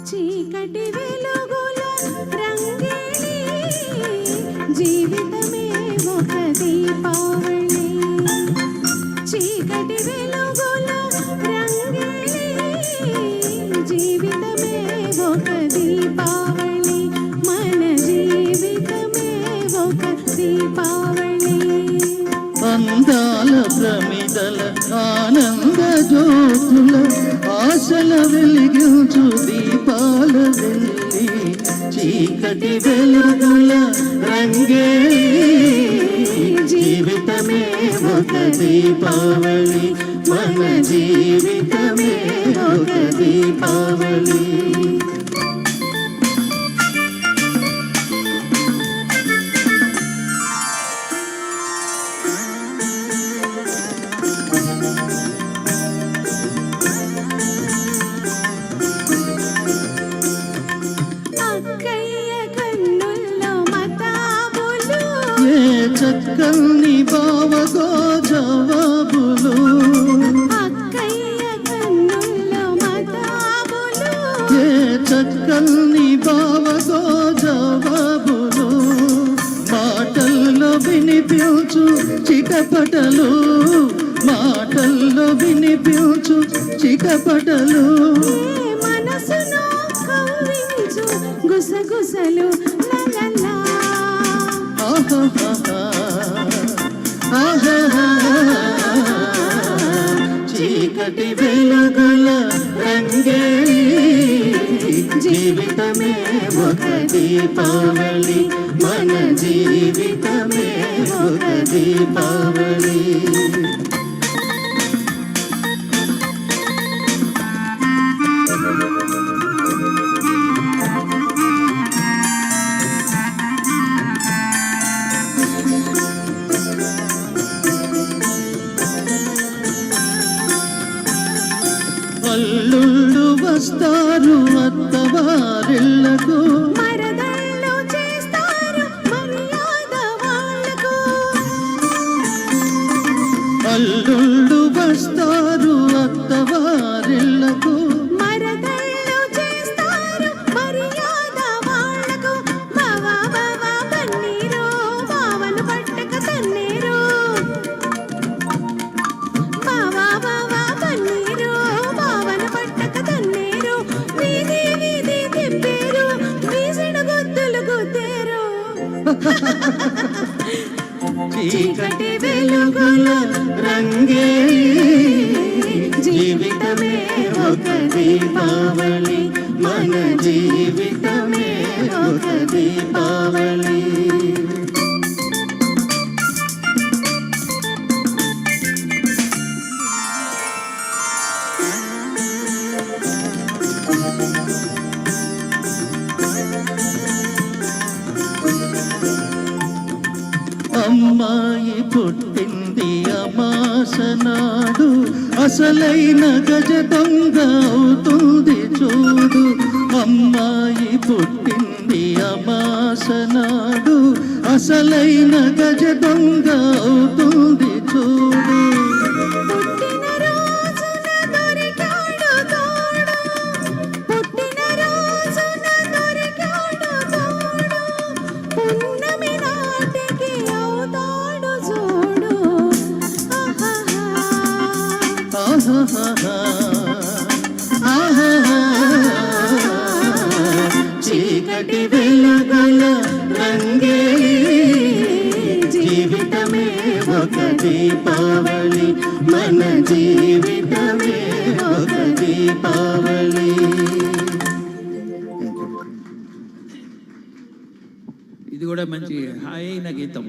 చీకటి వెలుగుల రంగేలి జీవితమే ఒక దీపావళి. చీకటి వెలుగుల రంగేలి జీవితమే ఒక దీపావళి. మన జీవితమే ఒక దీపావళి. అందాల ప్రమిదల ఆనంద జ్యోతుల ఆశల వెలిగించు దీపాల వెళ్ళి చీకటి వెలుగుల రంగే జీవితమే ఒక దీపావళి. మన జీవితమే ఒక దీపావళి. చక్కని బావగో జవాబులు అక్కయ్య కన్నుల్లో మతాబులు. ఏ చక్కని బావగో జవాబులు మాటల్లో వినిపించు చిటపటలు. మాటల్లో వినిపించు చిటపటలు. మనసును కవ్వించు గుసగుసలు లలలా. చీకటి వెలుగుల రంగే జీవితమే ఒక దీపావళి. మన జీవితమే ఒక దీపావళి. అల్లుళ్ళు వస్తారు అత్తవారిళ్లకు. మరదళ్ళు చేస్తారు మర్యాద వాళ్ళకు. అల్లుళ్ళు వస్తారు అత్తవారిళ్లకు. మరదళ్ళు చేస్తారు మర్యాద వాళ్ళకు. బావా బావా పన్నీరు బావను పట్టక తన్నీరు. బావా బావా పన్నీరు బావను పట్టక తన్నీరు. వీధి వీధి తిప్పేరు వీసిన గుద్దులు గుద్దేరు. చీకటి వెలుగుల రంగే జీవితమే ఒక దీపావళి. మన జీవితమే ఒక దీపావళి. అమ్మాయి పుట్టింది అమాస నాడు అసలైన గజ దొంగ అవుతుంది చూడు. అమ్మాయి పుట్టింది అమాస నాడు అసలైన గజ దొంగ అవుతుంది చూడు. పుట్టిన రోజున దొరికాడు తోడు. పుట్టిన రోజున దొరికాడు తోడు. పున్నమి నాటికి అవుతాడు చూడు. చీకటి వెలుగుల రంగే జీవితమే ఒక దీపావళి. మన జీవితమే ఒక దీపావళి. ఇది కూడా మంచి హాయైన గీతం.